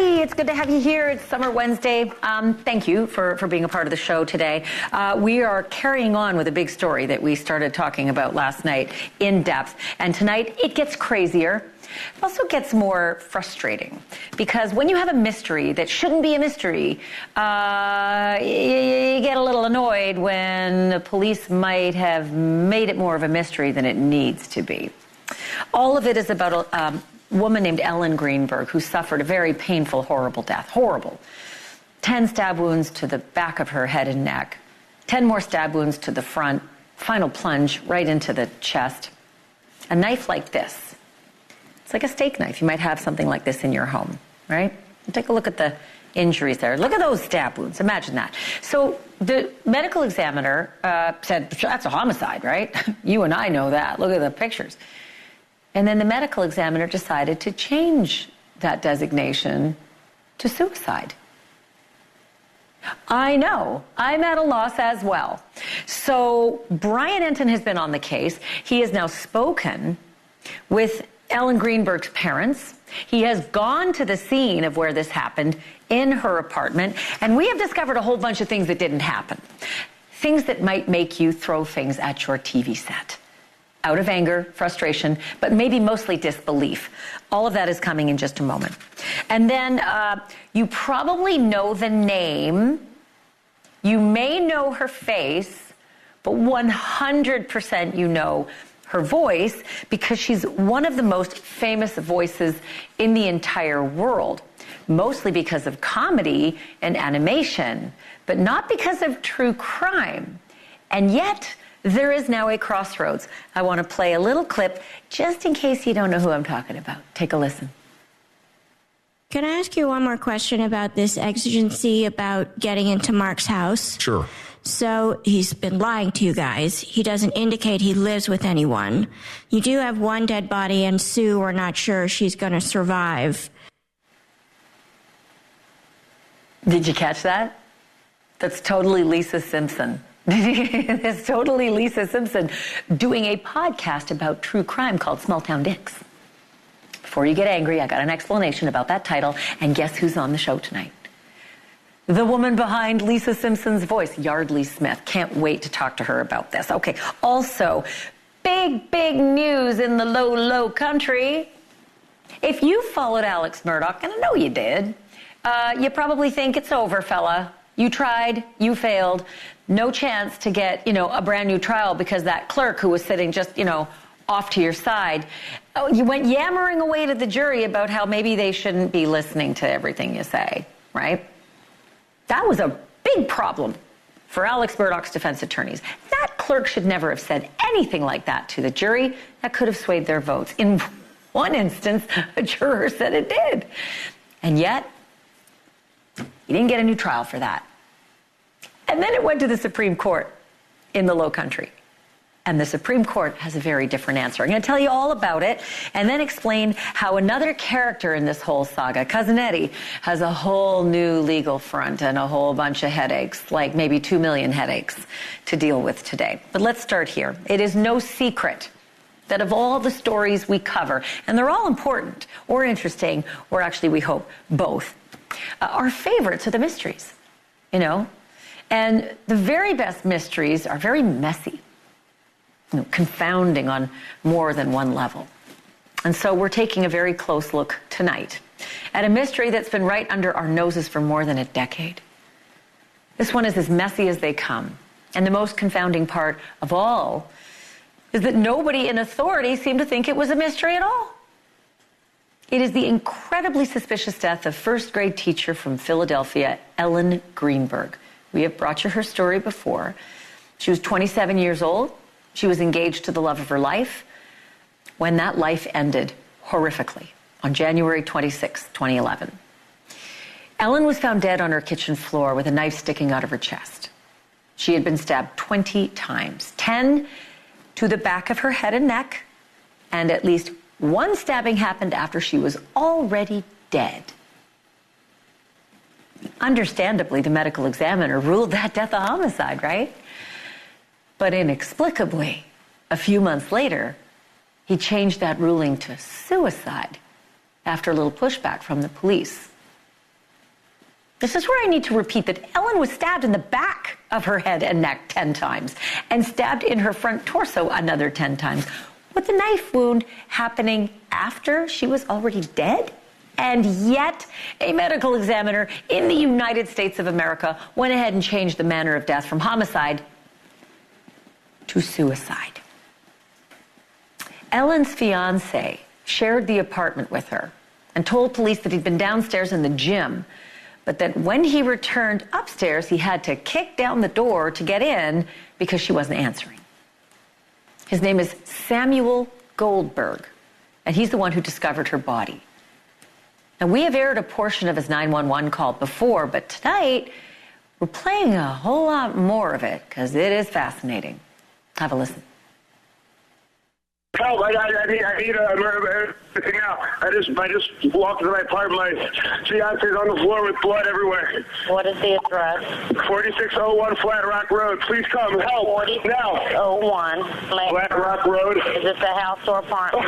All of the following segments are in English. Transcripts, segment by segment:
Maggie, it's good to have you here. It's Summer Wednesday. Thank you for being a part of the show today. We are carrying on with a big story that we started talking about last night in depth. And tonight, it gets crazier. It also gets more frustrating because when you have a mystery that shouldn't be a mystery, you get a little annoyed when the police might have made it more of a mystery than it needs to be. All of it is about a woman named Ellen Greenberg who suffered a very painful, horrible death. Horrible. 10 stab wounds to the back of her head and neck. 10 more stab wounds to the front. Final plunge right into the chest. A knife like this. It's like a steak knife. You might have something like this in your home, right? Take a look at the injuries there. Look at those stab wounds. Imagine that. So the medical examiner said, that's a homicide, right? You and I know that. Look at the pictures. And then the medical examiner decided to change that designation to suicide. I know. I'm at a loss as well. So Brian Enton has been on the case. He has now spoken with Ellen Greenberg's parents. He has gone to the scene of where this happened in her apartment, and we have discovered a whole bunch of things that didn't happen. Things that might make you throw things at your TV set. Out of anger, frustration, but maybe mostly disbelief. All of that is coming in just a moment. And then you probably know the name. You may know her face, but 100% you know her voice because she's one of the most famous voices in the entire world, mostly because of comedy and animation, but not because of true crime. And yet, there is now a crossroads. I want to play a little clip just in case you don't know who I'm talking about. Take a listen. Can I ask you one more question about this exigency about getting into Mark's house? Sure. So he's been lying to you guys. He doesn't indicate he lives with anyone. You do have one dead body, and Sue, we're not sure she's going to survive. Did you catch that? That's totally Lisa Simpson. It's totally Lisa Simpson doing a podcast about true crime called Small Town Dicks. Before you get angry, I got an explanation about that title, and guess who's on the show tonight? The woman behind Lisa Simpson's voice, Yardley Smith. Can't wait to talk to her about this. Okay, also, big news in the low country. If you followed Alex Murdaugh, and I know you did, you probably think it's over, fella. You tried, you failed. No chance to get, a brand new trial because that clerk who was sitting just, off to your side, you went yammering away to the jury about how maybe they shouldn't be listening to everything you say, right? That was a big problem for Alex Murdaugh's defense attorneys. That clerk should never have said anything like that to the jury. That could have swayed their votes. In one instance, a juror said it did. And yet, he didn't get a new trial for that. And then it went to the Supreme Court in the Low Country. And the Supreme Court has a very different answer. I'm going to tell you all about it and then explain how another character in this whole saga, Cousin Eddie, has a whole new legal front and a whole bunch of headaches, like maybe 2 million headaches to deal with today. But let's start here. It is no secret that of all the stories we cover, and they're all important or interesting, or actually we hope both, our favorites are the mysteries, And the very best mysteries are very messy. Confounding on more than one level. And so we're taking a very close look tonight at a mystery that's been right under our noses for more than a decade. This one is as messy as they come. And the most confounding part of all is that nobody in authority seemed to think it was a mystery at all. It is the incredibly suspicious death of first-grade teacher from Philadelphia, Ellen Greenberg. We have brought you her story before. She was 27 years old. She was engaged to the love of her life when that life ended horrifically on January 26, 2011. Ellen was found dead on her kitchen floor with a knife sticking out of her chest. She had been stabbed 20 times, 10 to the back of her head and neck, and at least one stabbing happened after she was already dead. Understandably, the medical examiner ruled that death a homicide, right? But inexplicably, a few months later, he changed that ruling to suicide after a little pushback from the police. This is where I need to repeat that Ellen was stabbed in the back of her head and neck 10 times and stabbed in her front torso another 10 times, with the knife wound happening after she was already dead. And yet, a medical examiner in the United States of America went ahead and changed the manner of death from homicide to suicide. Ellen's fiancé shared the apartment with her and told police that he'd been downstairs in the gym, but that when he returned upstairs, he had to kick down the door to get in because she wasn't answering. His name is Samuel Goldberg, and he's the one who discovered her body. And we have aired a portion of his 911 call before, but tonight we're playing a whole lot more of it because it is fascinating. Have a listen. Help! I need everything now. I just walked into my apartment. My fiance's on the floor with blood everywhere. What is the address? 4601 Flat Rock Road. Please come. Help! 4601 Flat Rock Road. Is this a house or apartment?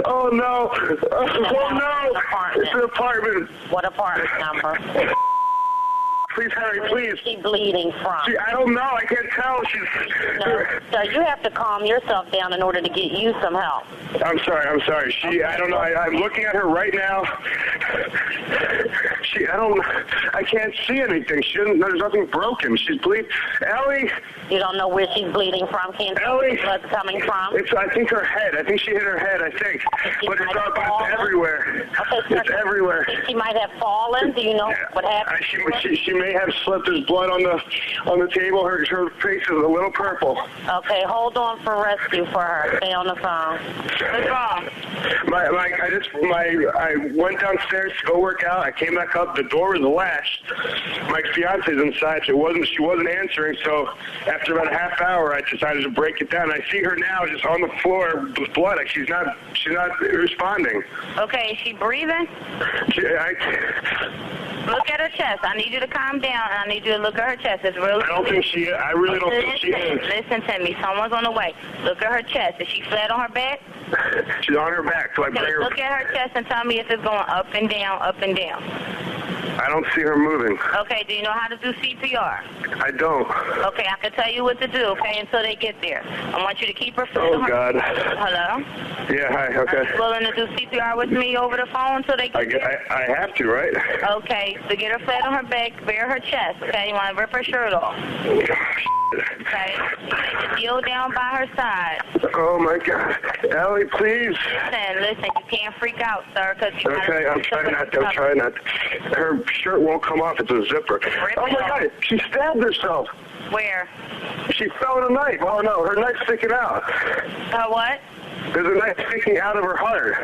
Oh no! Oh no! Apartment. It's an apartment. What apartment number? Please hurry, please. Where is she bleeding from? I don't know. I can't tell. No, so you have to calm yourself down in order to get you some help. I'm sorry. I don't know. I'm looking at her right now. I can't see anything. There's nothing broken. She's bleeding. Ellie! You don't know where she's bleeding from? Can't tell where blood's coming from? I think her head. I think she hit her head, I think. But it's everywhere. Okay, it's everywhere. She might have fallen. Do you know what happened? She may have slipped. There's blood on the table. Her face is a little purple. Okay, hold on for rescue for her. Stay on the phone. What's wrong? I went downstairs to go work out. I came back up. The door was latched. My fiance's inside. She wasn't answering. So after about a half hour, I decided to break it down. I see her now just on the floor with blood. She's not responding. Okay, is she breathing? Look at her chest. I need you to calm down, and I need you to look at her chest. It's really. I really don't think she is. Listen to me. Someone's on the way. Look at her chest. Is she flat on her back? She's on her back. So okay, look at her chest and tell me if it's going up and down, up and down. I don't see her moving. Okay, do you know how to do CPR? I don't. Okay, I can tell you what to do, okay, until they get there. I want you to keep her flat on her God. Hello? Yeah, hi, okay. Are you willing to do CPR with me over the phone until they get there? I have to, right? Okay, so get her flat on her back, bare her chest, okay? You want to rip her shirt off. Okay, kneel down by her side. Oh, my God. Ellie, please. Listen, you can't freak out, sir, because you okay, I'm trying not to. Her shirt won't come off. It's a zipper. Oh, my God. She stabbed herself. Where? She fell with a knife. Oh, no. Her knife's sticking out. What? There's a knife sticking out of her heart.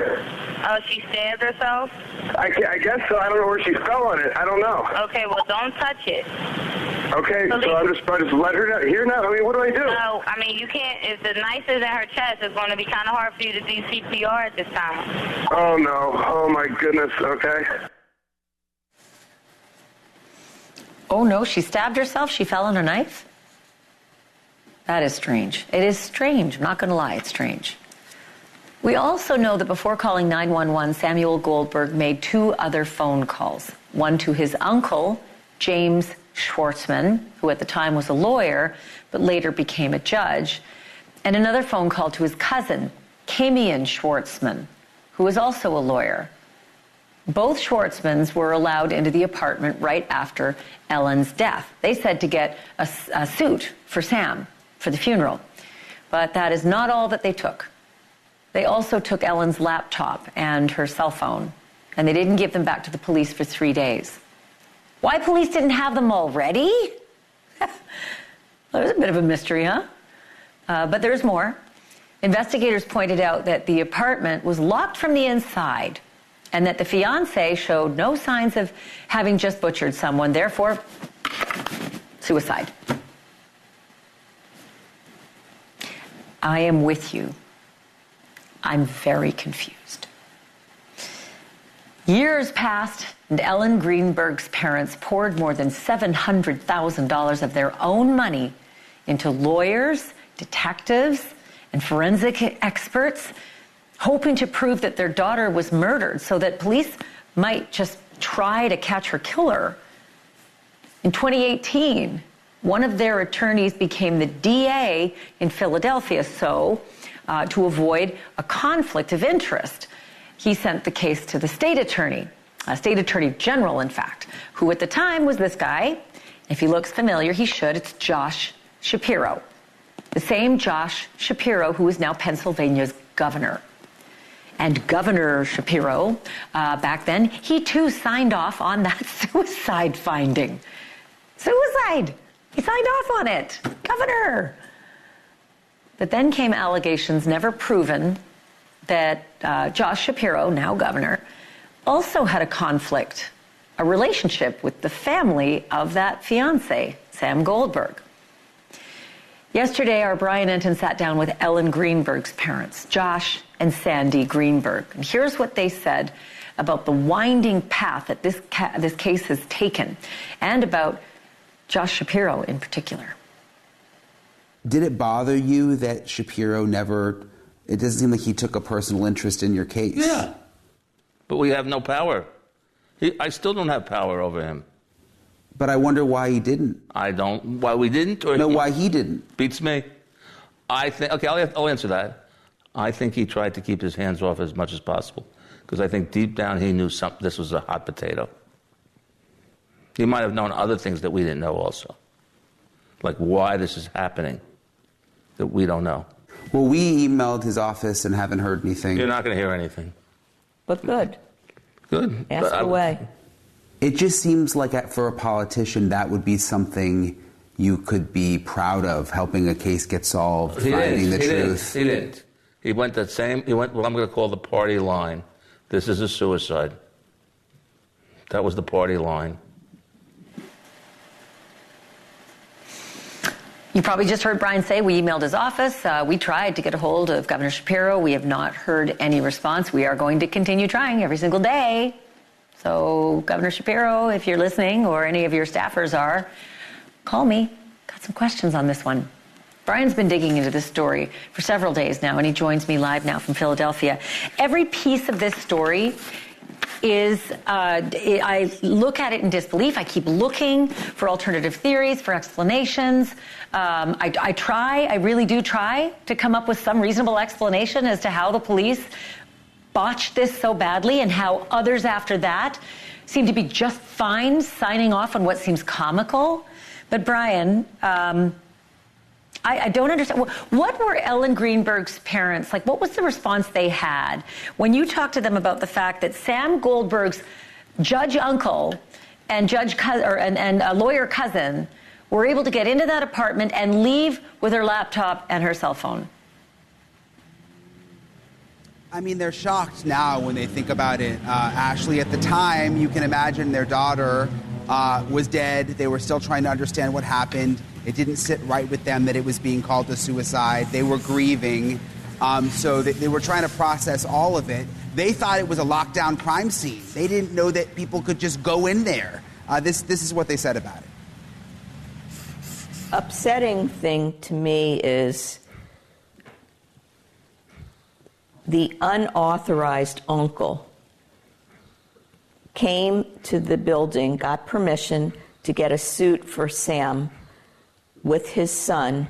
Oh, she stabbed herself? I guess so. I don't know where she fell on it. I don't know. Okay, well, don't touch it. Okay, so I'm just let her down. Here now. I mean, what do I do? No, I mean, you can't. If the knife is in her chest, it's going to be kind of hard for you to do CPR at this time. Oh, no. Oh, my goodness. Okay. Oh, no, she stabbed herself? She fell on a knife? That is strange. It is strange. I'm not going to lie. It's strange. We also know that before calling 911, Samuel Goldberg made 2 other phone calls. One to his uncle, James Schwartzman, who at the time was a lawyer, but later became a judge, and another phone call to his cousin, Kamian Schwartzman, who was also a lawyer. Both Schwartzmans were allowed into the apartment right after Ellen's death. They said to get a suit for Sam for the funeral. But that is not all that they took. They also took Ellen's laptop and her cell phone, and they didn't give them back to the police for 3 days. Why police didn't have them already? There's a bit of a mystery, huh? But there's more. Investigators pointed out that the apartment was locked from the inside and that the fiancé showed no signs of having just butchered someone, therefore, suicide. I am with you. I'm very confused. Years passed, and Ellen Greenberg's parents poured more than $700,000 of their own money into lawyers, detectives, and forensic experts, hoping to prove that their daughter was murdered so that police might just try to catch her killer. In 2018, one of their attorneys became the DA in Philadelphia, to avoid a conflict of interest, he sent the case to the state attorney general, in fact, who at the time was this guy. If he looks familiar, he should. It's Josh Shapiro. The same Josh Shapiro who is now Pennsylvania's governor. And Governor Shapiro, back then, he too signed off on that suicide finding. Suicide! He signed off on it. Governor! But then came allegations, never proven, that Josh Shapiro, now governor, also had a conflict, a relationship with the family of that fiancé, Sam Goldberg. Yesterday, our Brian Enton sat down with Ellen Greenberg's parents, Josh and Sandy Greenberg. And here's what they said about the winding path that this case has taken, and about Josh Shapiro in particular. Did it bother you that Shapiro it doesn't seem like he took a personal interest in your case? Yeah, but we have no power. I still don't have power over him. But I wonder why he didn't. I don't. Why we didn't? Or why he didn't. Beats me. I think, okay, I'll answer that. I think he tried to keep his hands off as much as possible, because I think deep down he knew this was a hot potato. He might have known other things that we didn't know also, like why this is happening, that we don't know. Well, we emailed his office and haven't heard anything. You're not going to hear anything. But good. Good. Ask away. It just seems like for a politician that would be something you could be proud of, helping a case get solved, finding the truth. He didn't. He went what I'm going to call the party line. This is a suicide. That was the party line. You probably just heard Brian say we emailed his office. We tried to get a hold of Governor Shapiro. We have not heard any response. We are going to continue trying every single day. So, Governor Shapiro, if you're listening, or any of your staffers are, call me. Got some questions on this one. Brian's been digging into this story for several days now, and he joins me live now from Philadelphia. Every piece of this story is, I look at it in disbelief. I keep looking for alternative theories, for explanations. I really do try to come up with some reasonable explanation as to how the police botched this so badly, and how others after that seem to be just fine signing off on what seems comical. But Brian, I don't understand. What were Ellen Greenberg's parents like? What was the response they had when you talked to them about the fact that Sam Goldberg's judge uncle and a lawyer cousin were able to get into that apartment and leave with her laptop and her cell phone? I mean, they're shocked now when they think about it. Ashleigh, at the time, you can imagine their daughter was dead. They were still trying to understand what happened. It didn't sit right with them that it was being called a suicide. They were grieving. So they were trying to process all of it. They thought it was a lockdown crime scene. They didn't know that people could just go in there. This is what they said about it. Upsetting thing to me is the unauthorized uncle came to the building, got permission to get a suit for Sam with his son,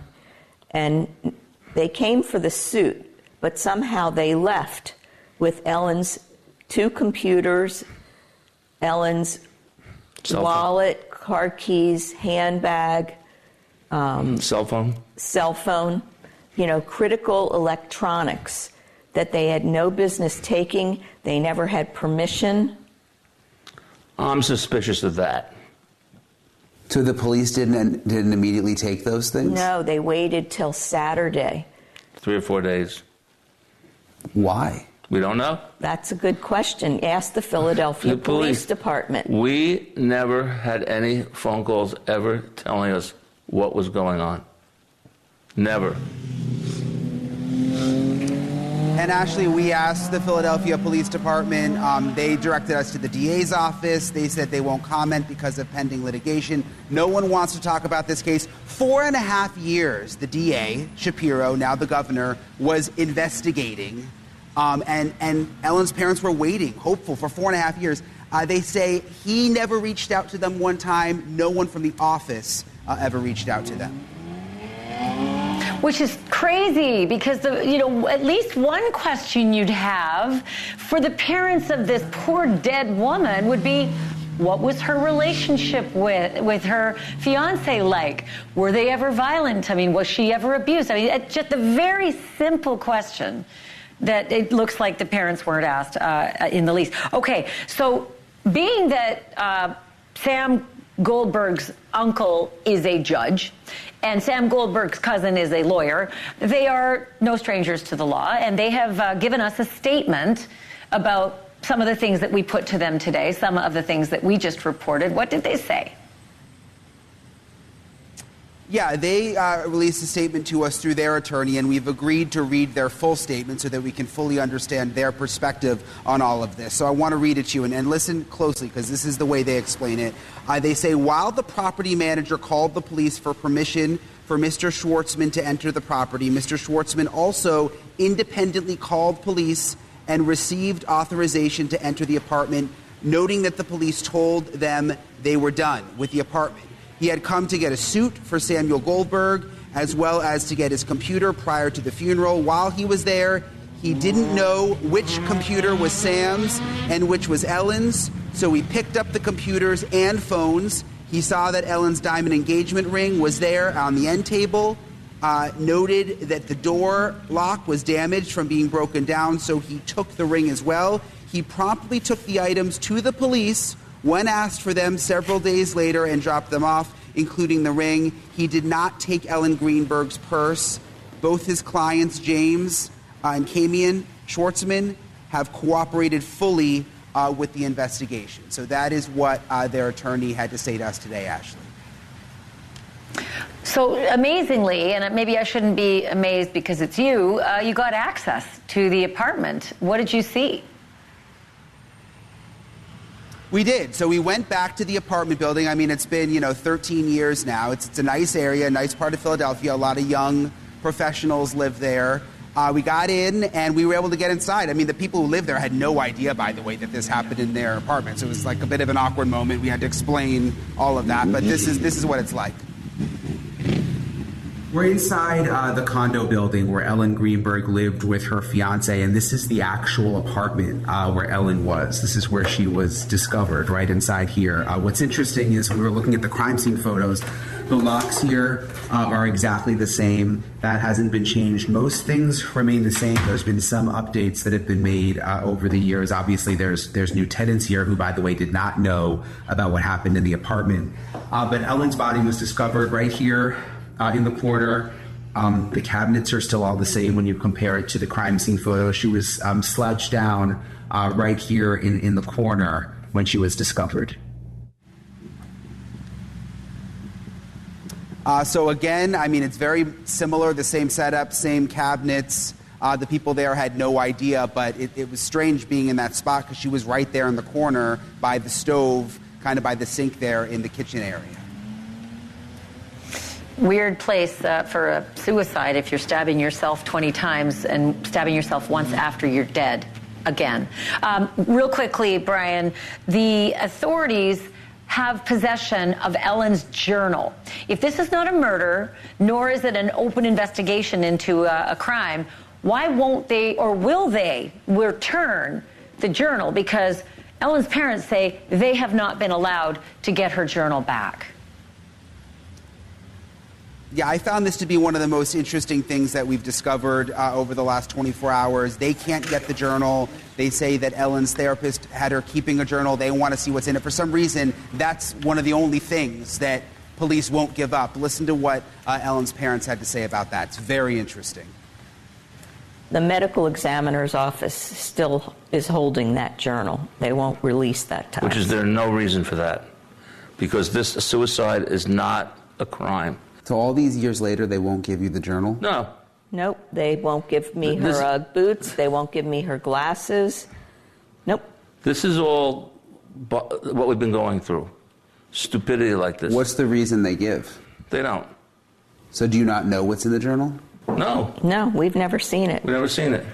and they came for the suit, but somehow they left with Ellen's 2 computers, Ellen's wallet, car keys, handbag, cell phone, critical electronics that they had no business taking. They never had permission. I'm suspicious of that. So the police didn't immediately take those things? No, they waited till Saturday. 3 or 4 days. Why? We don't know. That's a good question. Ask the Philadelphia Police Department. We never had any phone calls ever telling us what was going on. Never. And Ashleigh, we asked the Philadelphia Police Department. They directed us to the DA's office. They said they won't comment because of pending litigation. No one wants to talk about this case. 4.5 years, the DA, Shapiro, now the governor, was investigating. And Ellen's parents were waiting, hopeful, for 4.5 years. They say he never reached out to them one time. No one from the office ever reached out to them. Which is crazy because at least one question you'd have for the parents of this poor dead woman would be, what was her relationship with her fiance like? Were they ever violent? I mean, was she ever abused? I mean, it's just a very simple question that it looks like the parents weren't asked in the least. Okay, so being that Sam Goldberg's uncle is a judge and Sam Goldberg's cousin is a lawyer, they are no strangers to the law, and they have given us a statement about some of the things that we put to them today, some of the things that we just reported. What did they say? Yeah, they released a statement to us through their attorney, and we've agreed to read their full statement so that we can fully understand their perspective on all of this. So I want to read it to you, and listen closely, because this is the way they explain it. They say, while the property manager called the police for permission for Mr. Schwartzman to enter the property, Mr. Schwartzman also independently called police and received authorization to enter the apartment, noting that the police told them they were done with the apartment. He had come to get a suit for Samuel Goldberg, as well as to get his computer prior to the funeral. While he was there, he didn't know which computer was Sam's and which was Ellen's, so he picked up the computers and phones. He saw that Ellen's diamond engagement ring was there on the end table, noted that the door lock was damaged from being broken down, so he took the ring as well. He promptly took the items to the police when asked for them several days later and dropped them off, including the ring. He did not take Ellen Greenberg's purse. Both his clients, James and Kamian Schwartzman, have cooperated fully with the investigation. So that is what their attorney had to say to us today, Ashleigh. So amazingly, and maybe I shouldn't be amazed because it's you, you got access to the apartment. What did you see? We did. So we went back to the apartment building. I mean, it's been, 13 years now. It's a nice area, a nice part of Philadelphia. A lot of young professionals live there. We got in and we were able to get inside. I mean, the people who live there had no idea, by the way, that this happened in their apartment. So it was like a bit of an awkward moment. We had to explain all of that. But this is what it's like. We're inside the condo building where Ellen Greenberg lived with her fiance, and this is the actual apartment where Ellen was. This is where she was discovered, right inside here. What's interesting is we were looking at the crime scene photos. The locks here are exactly the same. That hasn't been changed. Most things remain the same. There's been some updates that have been made over the years. Obviously, there's new tenants here who, by the way, did not know about what happened in the apartment. But Ellen's body was discovered right here in the corner. The cabinets are still all the same when you compare it to the crime scene photo. She was slouched down right here in the corner when she was discovered. So again, I mean, it's very similar, the same setup, same cabinets. The people there had no idea, but it was strange being in that spot because she was right there in the corner by the stove, kind of by the sink there in the kitchen area. Weird place for a suicide if you're stabbing yourself 20 times and stabbing yourself once after you're dead again. Real quickly, Brian, the authorities have possession of Ellen's journal. If this is not a murder, nor is it an open investigation into a crime, why won't they or will they return the journal? Because Ellen's parents say they have not been allowed to get her journal back. Yeah, I found this to be one of the most interesting things that we've discovered over the last 24 hours. They can't get the journal. They say that Ellen's therapist had her keeping a journal. They want to see what's in it. For some reason, that's one of the only things that police won't give up. Listen to what Ellen's parents had to say about that. It's very interesting. The medical examiner's office still is holding that journal. They won't release that time. Which is there no reason for that. Because this suicide is not a crime. So all these years later, they won't give you the journal? No. Nope. They won't give me her Ugg boots. They won't give me her glasses. Nope. This is all what we've been going through. Stupidity like this. What's the reason they give? They don't. So do you not know what's in the journal? No. No, we've never seen it. We've never seen it.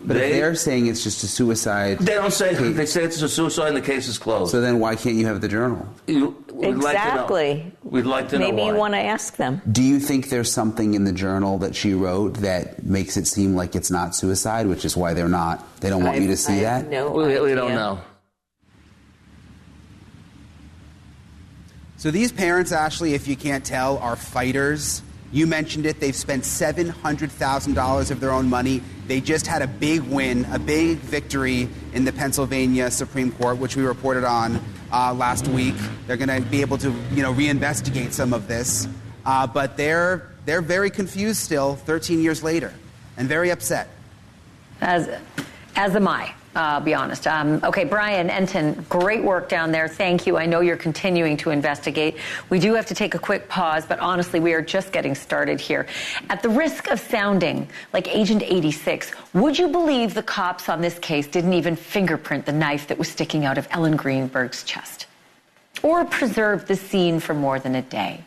But if they're saying it's just a suicide... They don't say... They say it's a suicide and the case is closed. So then why can't you have the journal? Exactly. We'd like to know Maybe why. you want to ask them. Do you think there's something in the journal that she wrote that makes it seem like it's not suicide, which is why they don't want you to see that? No, we don't know. So these parents, Ashleigh, if you can't tell, are fighters. You mentioned it. They've spent $700,000 of their own money. They just had a big win, a big victory in the Pennsylvania Supreme Court, which we reported on last week. They're going to be able to, reinvestigate some of this. But they're very confused still, 13 years later, and very upset. As am I. I'll be honest. Okay, Brian Enton, great work down there. Thank you. I know you're continuing to investigate. We do have to take a quick pause, but honestly, we are just getting started here. At the risk of sounding like Agent 86, would you believe the cops on this case didn't even fingerprint the knife that was sticking out of Ellen Greenberg's chest? Or preserve the scene for more than a day?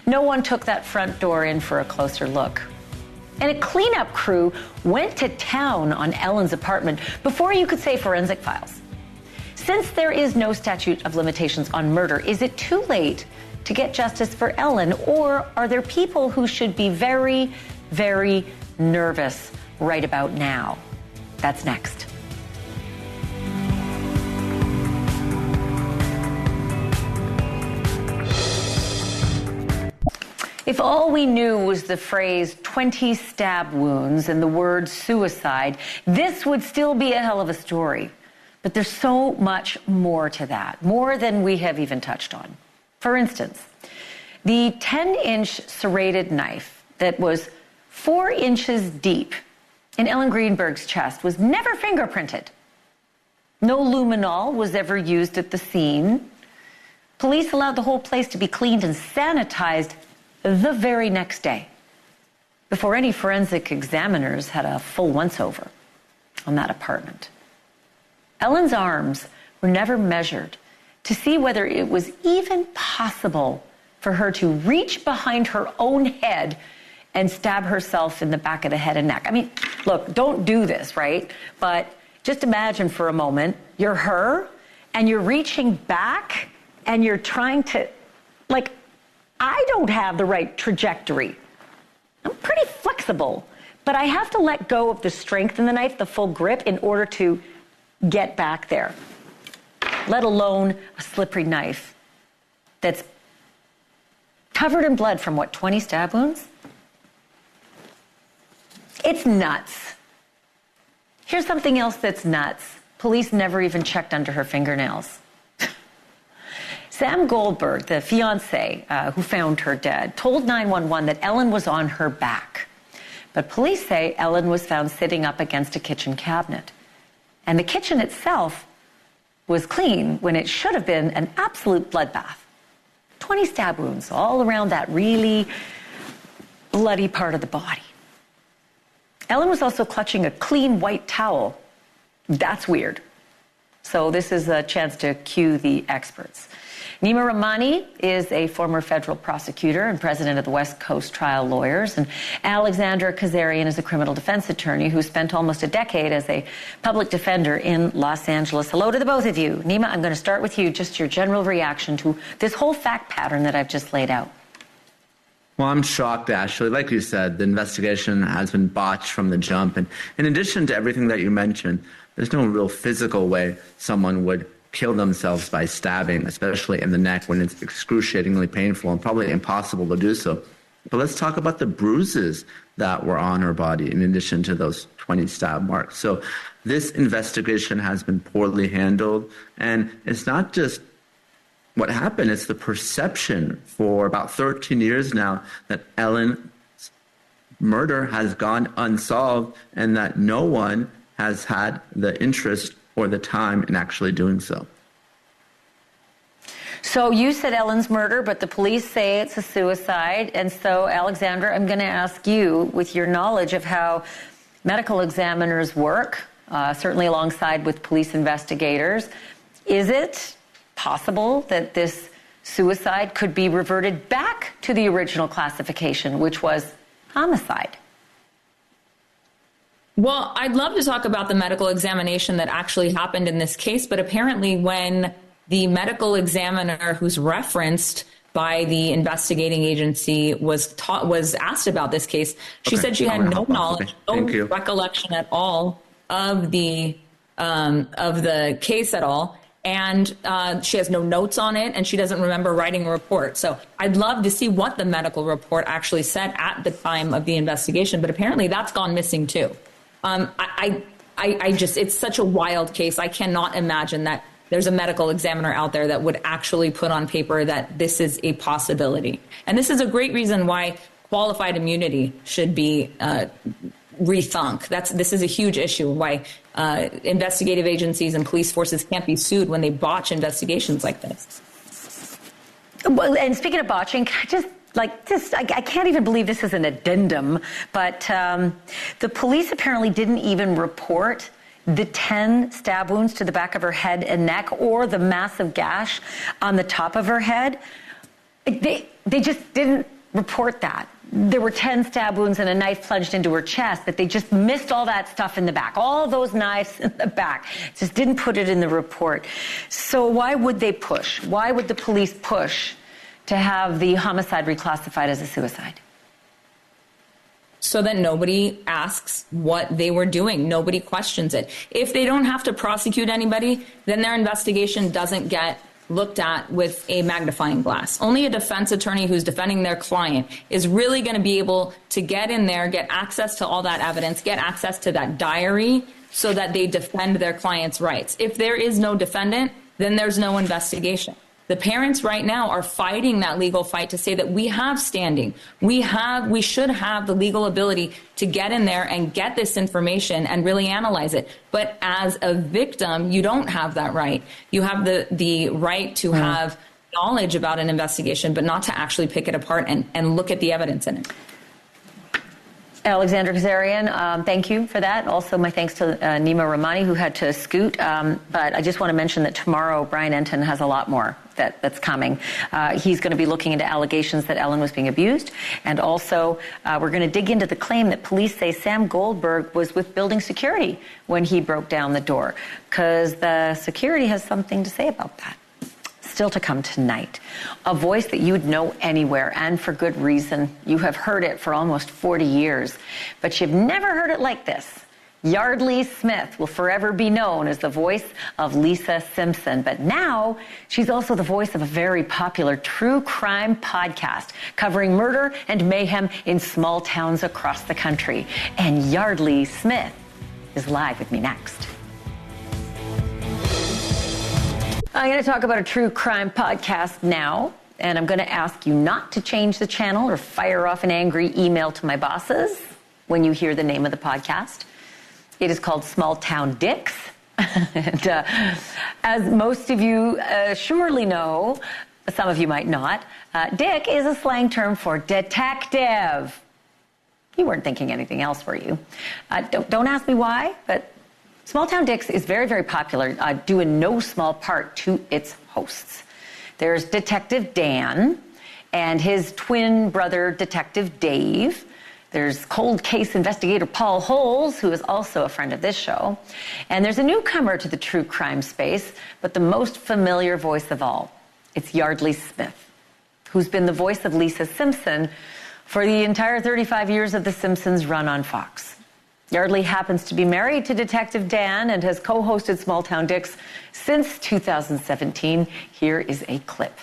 No one took that front door in for a closer look. And a cleanup crew went to town on Ellen's apartment before you could say forensic files. Since there is no statute of limitations on murder, is it too late to get justice for Ellen? Or are there people who should be very, very nervous right about now? That's next. If all we knew was the phrase 20 stab wounds and the word suicide, this would still be a hell of a story. But there's so much more to that, more than we have even touched on. For instance, the 10-inch serrated knife that was 4 inches deep in Ellen Greenberg's chest was never fingerprinted. No luminol was ever used at the scene. Police allowed the whole place to be cleaned and sanitized the very next day, before any forensic examiners had a full once-over on that apartment. Ellen's arms were never measured to see whether it was even possible for her to reach behind her own head and stab herself in the back of the head and neck. I mean, look, don't do this, right? But just imagine for a moment, you're her, and you're reaching back, and you're trying to, I don't have the right trajectory. I'm pretty flexible, but I have to let go of the strength in the knife, the full grip, in order to get back there, let alone a slippery knife that's covered in blood from, 20 stab wounds? It's nuts. Here's something else that's nuts. Police never even checked under her fingernails. Sam Goldberg, the fiancé who found her dead, told 911 that Ellen was on her back. But police say Ellen was found sitting up against a kitchen cabinet. And the kitchen itself was clean when it should have been an absolute bloodbath. 20 stab wounds all around that really bloody part of the body. Ellen was also clutching a clean white towel. That's weird. So this is a chance to cue the experts. Nima Rahmani is a former federal prosecutor and president of the West Coast Trial Lawyers, and Alexandra Kazarian is a criminal defense attorney who spent almost a decade as a public defender in Los Angeles. Hello to the both of you. Nima, I'm going to start with you, just your general reaction to this whole fact pattern that I've just laid out. Well, I'm shocked, Ashleigh. Like you said, the investigation has been botched from the jump. And in addition to everything that you mentioned, there's no real physical way someone would kill themselves by stabbing, especially in the neck when it's excruciatingly painful and probably impossible to do so. But let's talk about the bruises that were on her body in addition to those 20 stab marks. So this investigation has been poorly handled, and it's not just what happened, it's the perception for about 13 years now that Ellen's murder has gone unsolved and that no one has had the interest or the time in actually doing so. So you said Ellen's murder, but the police say it's a suicide. And so, Alexandra, I'm going to ask you, with your knowledge of how medical examiners work, certainly alongside with police investigators, is it possible that this suicide could be reverted back to the original classification, which was homicide? Well, I'd love to talk about the medical examination that actually happened in this case, but apparently when the medical examiner who's referenced by the investigating agency was asked about this case, she said she had no knowledge, no recollection at all of the case at all. And she has no notes on it, and she doesn't remember writing a report. So I'd love to see what the medical report actually said at the time of the investigation, but apparently that's gone missing too. I just, it's such a wild case. I cannot imagine that there's a medical examiner out there that would actually put on paper that this is a possibility. And this is a great reason why qualified immunity should be rethunk. This is a huge issue why investigative agencies and police forces can't be sued when they botch investigations like this. Well, and speaking of botching, I can't even believe this is an addendum, but the police apparently didn't even report the 10 stab wounds to the back of her head and neck or the massive gash on the top of her head. They just didn't report that. There were 10 stab wounds and a knife plunged into her chest, but they just missed all that stuff in the back, all those knives in the back. Just didn't put it in the report. So why would they push? Why would the police push to have the homicide reclassified as a suicide? So that nobody asks what they were doing. Nobody questions it. If they don't have to prosecute anybody, then their investigation doesn't get looked at with a magnifying glass. Only a defense attorney who's defending their client is really going to be able to get in there, get access to all that evidence, get access to that diary so that they defend their client's rights. If there is no defendant, then there's no investigation. The parents right now are fighting that legal fight to say that we have standing. We should have the legal ability to get in there and get this information and really analyze it. But as a victim, you don't have that right. You have the right to have knowledge about an investigation, but not to actually pick it apart and look at the evidence in it. Alexandra Kazarian, thank you for that. Also, my thanks to Nima Rahmani, who had to scoot. But I just want to mention that tomorrow, Brian Enton has a lot more that's coming. He's going to be looking into allegations that Ellen was being abused. And also, we're going to dig into the claim that police say Sam Goldberg was with building security when he broke down the door, because the security has something to say about that. Still to come tonight. A voice that you'd know anywhere, and for good reason. You have heard it for almost 40 years, but you've never heard it like this. Yardley Smith will forever be known as the voice of Lisa Simpson, but now she's also the voice of a very popular true crime podcast covering murder and mayhem in small towns across the country. And Yardley Smith is live with me next. I'm going to talk about a true crime podcast now, and I'm going to ask you not to change the channel or fire off an angry email to my bosses when you hear the name of the podcast. It is called Small Town Dicks. And as most of you surely know, some of you might not, dick is a slang term for detective. You weren't thinking anything else, were you? Don't ask me why, but Small Town Dicks is very, very popular, due in no small part to its hosts. There's Detective Dan and his twin brother, Detective Dave. There's cold case investigator Paul Holes, who is also a friend of this show. And there's a newcomer to the true crime space, but the most familiar voice of all. It's Yardley Smith, who's been the voice of Lisa Simpson for the entire 35 years of The Simpsons run on Fox. Yardley happens to be married to Detective Dan and has co-hosted Small Town Dicks since 2017. Here is a clip.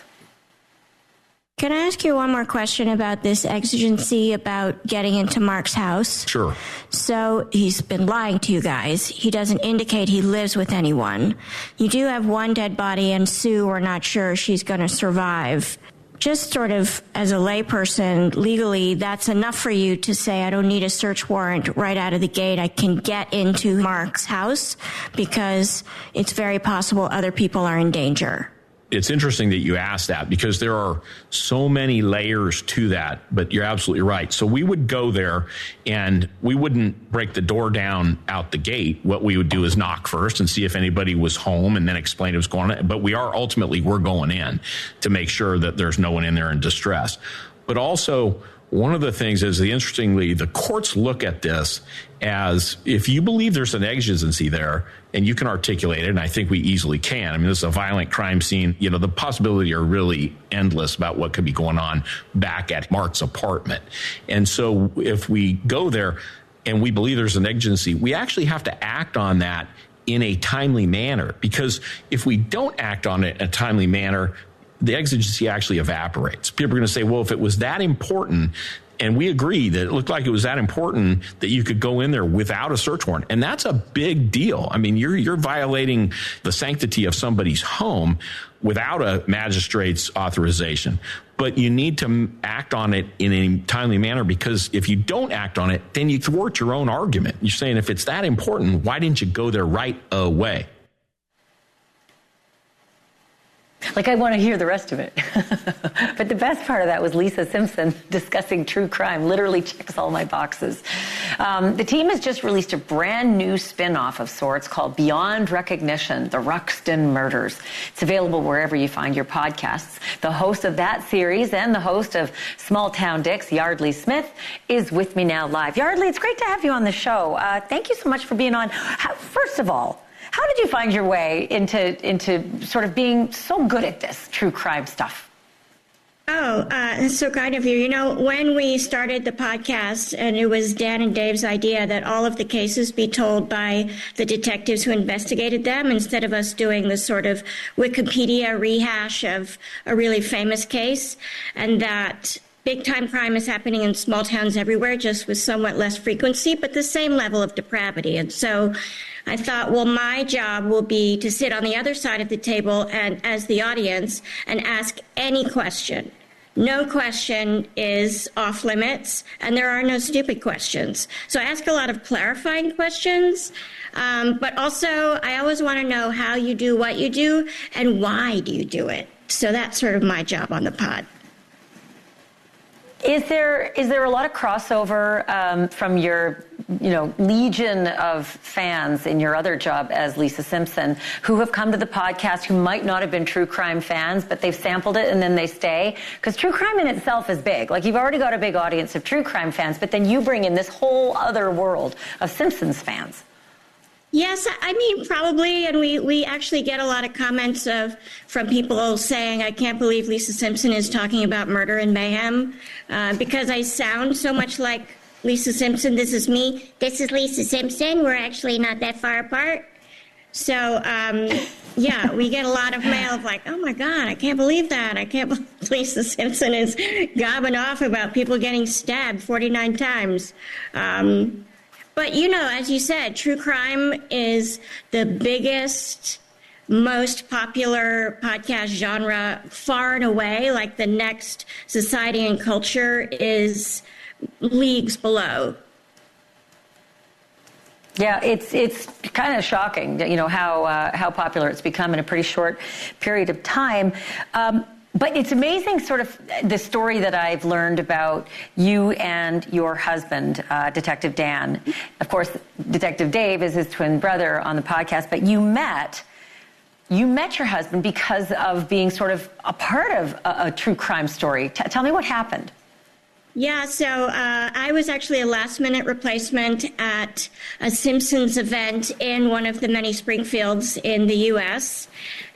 Can I ask you one more question about this exigency about getting into Mark's house? Sure. So he's been lying to you guys. He doesn't indicate he lives with anyone. You do have one dead body, and Sue, we're not sure she's going to survive. Just sort of as a layperson, legally, that's enough for you to say, I don't need a search warrant right out of the gate. I can get into Mark's house because it's very possible other people are in danger. It's interesting that you asked that because there are so many layers to that, but you're absolutely right. So we would go there and we wouldn't break the door down out the gate. What we would do is knock first and see if anybody was home and then explain what's going on. But we're going in to make sure that there's no one in there in distress. But also one of the things is, interestingly, the courts look at this as, if you believe there's an exigency there and you can articulate it, and I think we easily can. I mean, this is a violent crime scene. You know, the possibilities are really endless about what could be going on back at Mark's apartment. And so if we go there and we believe there's an exigency, we actually have to act on that in a timely manner, because if we don't act on it in a timely manner, the exigency actually evaporates. People are going to say, well, if it was that important, and we agree that it looked like it was that important that you could go in there without a search warrant. And that's a big deal. I mean, you're violating the sanctity of somebody's home without a magistrate's authorization. But you need to act on it in a timely manner, because if you don't act on it, then you thwart your own argument. You're saying, if it's that important, why didn't you go there right away? Like, I want to hear the rest of it. But the best part of that was Lisa Simpson discussing true crime. Literally checks all my boxes. The team has just released a brand new spin-off of sorts called Beyond Recognition, The Ruxton Murders. It's available wherever you find your podcasts. The host of that series and the host of Small Town Dicks, Yardley Smith, is with me now live. Yardley, it's great to have you on the show. Thank you so much for being on. First of all, how did you find your way into sort of being so good at this true crime stuff? Oh, that's so kind of you. You know, when we started the podcast, and it was Dan and Dave's idea that all of the cases be told by the detectives who investigated them, instead of us doing this sort of Wikipedia rehash of a really famous case, and that big-time crime is happening in small towns everywhere, just with somewhat less frequency, but the same level of depravity. And so I thought, well, my job will be to sit on the other side of the table and as the audience and ask any question. No question is off limits, and there are no stupid questions. So I ask a lot of clarifying questions, but also I always want to know how you do what you do and why do you do it. So that's sort of my job on the pod. Is there a lot of crossover from your, legion of fans in your other job as Lisa Simpson, who have come to the podcast who might not have been true crime fans, but they've sampled it and then they stay? Because true crime in itself is big. Like, you've already got a big audience of true crime fans, but then you bring in this whole other world of Simpsons fans. Yes, I mean, probably, and we actually get a lot of comments from people saying, I can't believe Lisa Simpson is talking about murder and mayhem, because I sound so much like Lisa Simpson. This is me. This is Lisa Simpson. We're actually not that far apart. So, yeah, we get a lot of mail of like, oh, my God, I can't believe that. I can't believe Lisa Simpson is gobbing off about people getting stabbed 49 times. But, as you said, true crime is the biggest, most popular podcast genre far and away. Like, the next Society and Culture is leagues below. Yeah, it's kind of shocking, how popular it's become in a pretty short period of time. But it's amazing, sort of, the story that I've learned about you and your husband, Detective Dan. Of course, Detective Dave is his twin brother on the podcast, but you met your husband because of being sort of a part of a true crime story. Tell me what happened. Yeah, so I was actually a last-minute replacement at a Simpsons event in one of the many Springfields in the U.S.,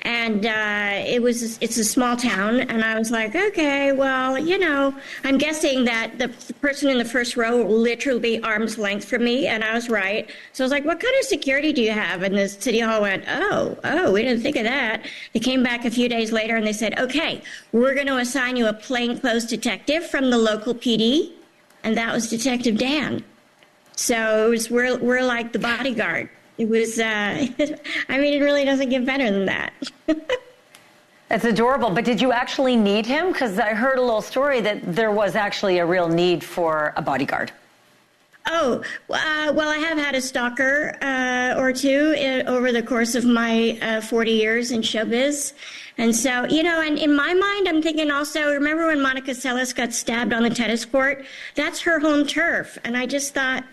and it's a small town, and I was like, okay, well, I'm guessing that the person in the first row will literally be arm's length from me, and I was right. So I was like, what kind of security do you have? And the city hall went, oh, we didn't think of that. They came back a few days later, and they said, okay, we're going to assign you a plainclothes detective from the local PD, and that was Detective Dan. So we're like the bodyguard. It was, it really doesn't get better than that. That's adorable. But did you actually need him? Because I heard a little story that there was actually a real need for a bodyguard. Oh, well, I have had a stalker or two over the course of my 40 years in showbiz. And so, and in my mind, I'm thinking also, remember when Monica Seles got stabbed on the tennis court? That's her home turf. And I just thought,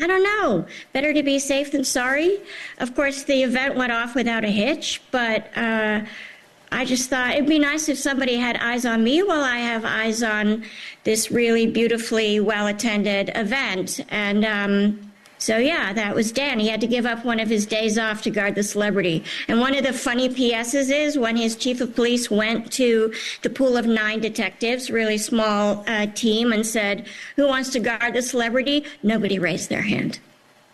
I don't know, better to be safe than sorry. Of course, the event went off without a hitch, but I just thought it'd be nice if somebody had eyes on me while I have eyes on this really beautifully well-attended event. And so, yeah, that was Dan. He had to give up one of his days off to guard the celebrity. And one of the funny PSs is when his chief of police went to the pool of 9 detectives, really small team, and said, who wants to guard the celebrity? Nobody raised their hand.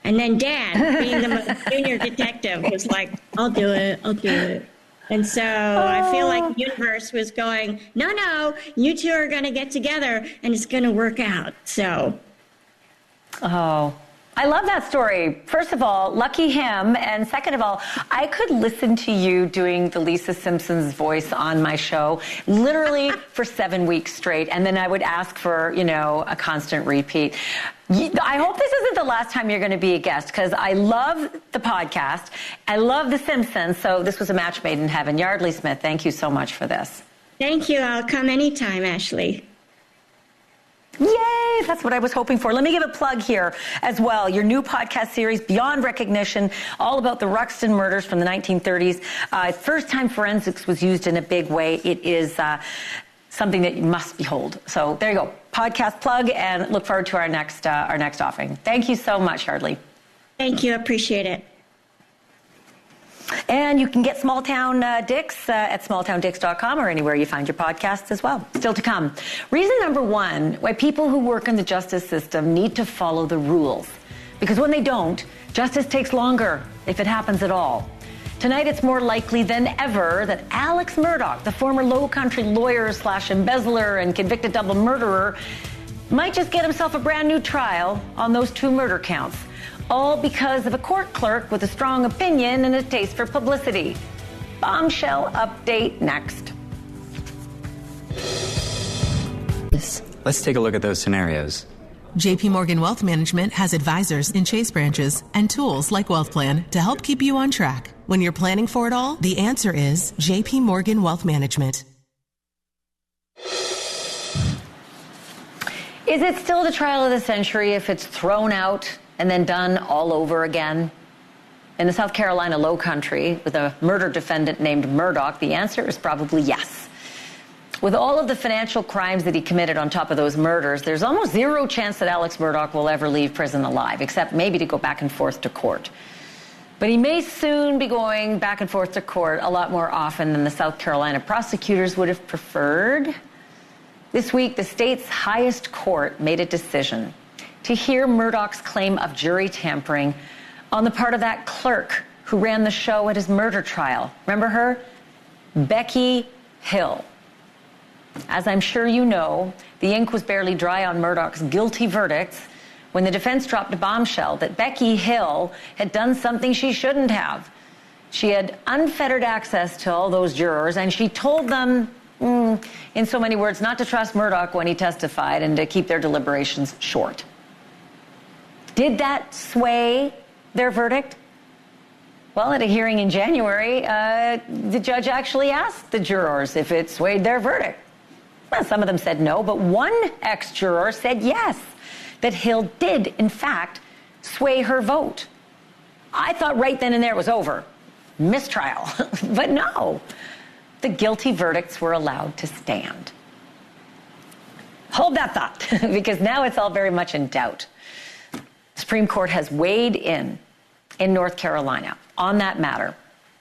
And then Dan, being the most junior detective, was like, I'll do it. And so I feel like the universe was going, no, you two are going to get together and it's going to work out. So. Oh, I love that story. First of all, lucky him. And second of all, I could listen to you doing the Lisa Simpson's voice on my show literally for 7 weeks straight. And then I would ask for, a constant repeat. I hope this isn't the last time you're going to be a guest, because I love the podcast. I love The Simpsons. So this was a match made in heaven. Yardley Smith, thank you so much for this. Thank you. I'll come anytime, Ashleigh. Yay! That's what I was hoping for. Let me give a plug here as well. Your new podcast series, Beyond Recognition, all about the Ruxton murders from the 1930s. First time forensics was used in a big way. It is something that you must behold. So there you go. Podcast plug, and look forward to our next offering. Thank you so much, Yardley. Thank you. Appreciate it. And you can get Small Town Dicks at smalltowndicks.com or anywhere you find your podcasts as well. Still to come. Reason number 1, why people who work in the justice system need to follow the rules. Because when they don't, justice takes longer, if it happens at all. Tonight, it's more likely than ever that Alex Murdaugh, the former Low Country lawyer / embezzler and convicted double murderer, might just get himself a brand new trial on those 2 murder counts. All because of a court clerk with a strong opinion and a taste for publicity. Bombshell update next. Let's take a look at those scenarios. JP Morgan Wealth Management has advisors in Chase branches and tools like Wealth Plan to help keep you on track. When you're planning for it all, the answer is JP Morgan Wealth Management. Is it still the trial of the century if it's thrown out and then done all over again? In the South Carolina Low Country, with a murder defendant named Murdaugh, the answer is probably yes. With all of the financial crimes that he committed on top of those murders, there's almost zero chance that Alex Murdaugh will ever leave prison alive, except maybe to go back and forth to court. But he may soon be going back and forth to court a lot more often than the South Carolina prosecutors would have preferred. This week, the state's highest court made a decision to hear Murdaugh's claim of jury tampering on the part of that clerk who ran the show at his murder trial. Remember her? Becky Hill. As I'm sure you know, the ink was barely dry on Murdaugh's guilty verdicts when the defense dropped a bombshell that Becky Hill had done something she shouldn't have. She had unfettered access to all those jurors, and she told them, in so many words, not to trust Murdaugh when he testified and to keep their deliberations short. Did that sway their verdict? Well, at a hearing in January, the judge actually asked the jurors if it swayed their verdict. Well, some of them said no, but one ex-juror said yes, that Hill did, in fact, sway her vote. I thought right then and there it was over. Mistrial. But no, the guilty verdicts were allowed to stand. Hold that thought, because now it's all very much in doubt. The Supreme Court has weighed in North Carolina on that matter.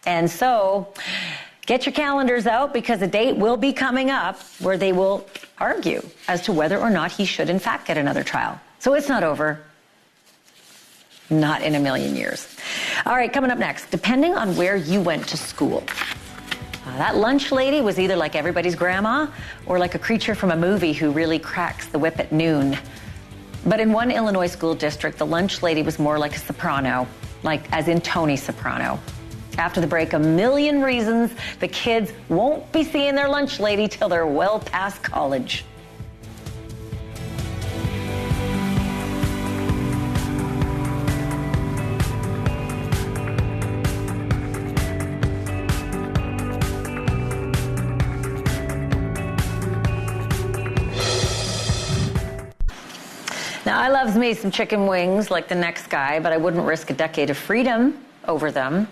And so get your calendars out, because a date will be coming up where they will argue as to whether or not he should in fact get another trial. So it's not over. Not in a million years. All right, coming up next, depending on where you went to school, that lunch lady was either like everybody's grandma or like a creature from a movie who really cracks the whip at noon. But in one Illinois school district, the lunch lady was more like a soprano, like as in Tony Soprano. After the break, a million reasons the kids won't be seeing their lunch lady till they're well past college. Now, I loves me some chicken wings like the next guy, but I wouldn't risk a decade of freedom over them.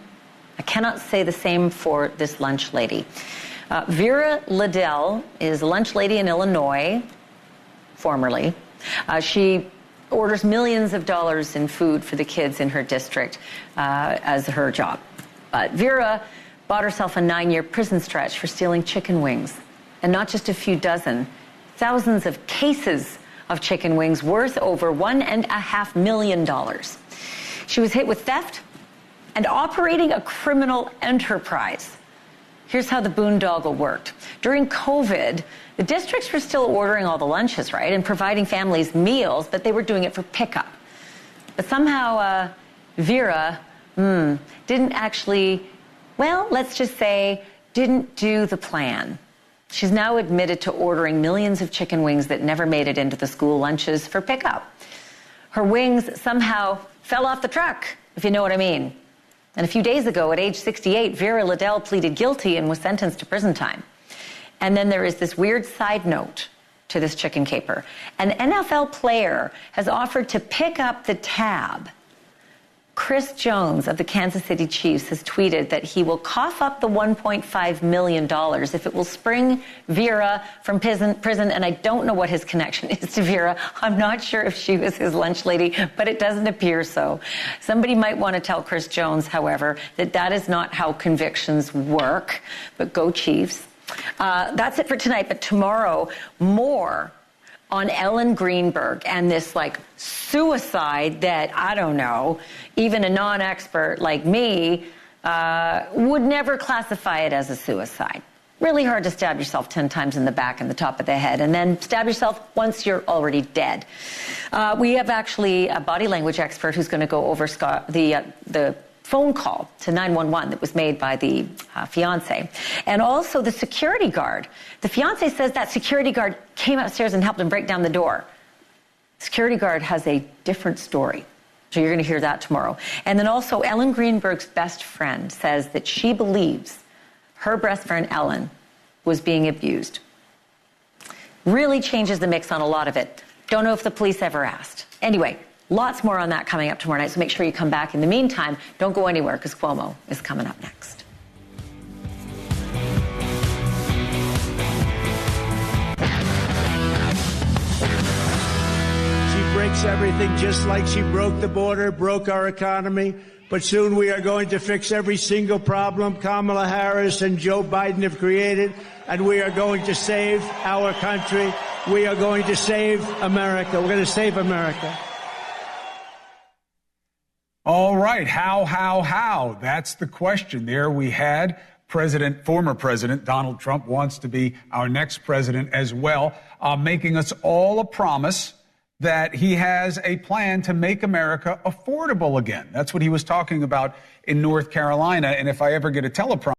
I cannot say the same for this lunch lady. Vera Liddell is a lunch lady in Illinois, formerly. She orders millions of dollars in food for the kids in her district as her job. But Vera bought herself a 9-year prison stretch for stealing chicken wings. And not just a few dozen, thousands of cases of chicken wings worth over $1.5 million. She was hit with theft and operating a criminal enterprise. Here's how the boondoggle worked. During COVID, the districts were still ordering all the lunches, right, and providing families meals, but they were doing it for pickup. But somehow Vera didn't actually, well, let's just say, didn't do the plan. She's now admitted to ordering millions of chicken wings that never made it into the school lunches for pickup. Her wings somehow fell off the truck, if you know what I mean. And a few days ago, at age 68, Vera Liddell pleaded guilty and was sentenced to prison time. And then there is this weird side note to this chicken caper. An NFL player has offered to pick up the tab. Chris Jones of the Kansas City Chiefs has tweeted that he will cough up the $1.5 million if it will spring Vera from prison. And I don't know what his connection is to Vera. I'm not sure if she was his lunch lady, but it doesn't appear so. Somebody might want to tell Chris Jones, however, that that is not how convictions work. But go Chiefs. That's it for tonight. But tomorrow, more on Ellen Greenberg and this suicide that, I don't know, even a non-expert like me would never classify it as a suicide. Really hard to stab yourself 10 times in the back and the top of the head and then stab yourself once you're already dead. We have actually a body language expert who's going to go over the phone call to 911 that was made by the fiance. And also the security guard. The fiance says that security guard came upstairs and helped him break down the door. Security guard has a different story. So you're going to hear that tomorrow. And then also Ellen Greenberg's best friend says that she believes her best friend Ellen was being abused. Really changes the mix on a lot of it. Don't know if the police ever asked. Anyway, lots more on that coming up tomorrow night, so make sure you come back. In the meantime, don't go anywhere because Cuomo is coming up next. She breaks everything just like she broke the border, broke our economy. But soon we are going to fix every single problem Kamala Harris and Joe Biden have created, and we are going to save our country. We are going to save America. We're going to save America. All right. How? That's the question. There we had former President Donald Trump wants to be our next president as well, making us all a promise that he has a plan to make America affordable again. That's what he was talking about in North Carolina. And if I ever get a teleprompter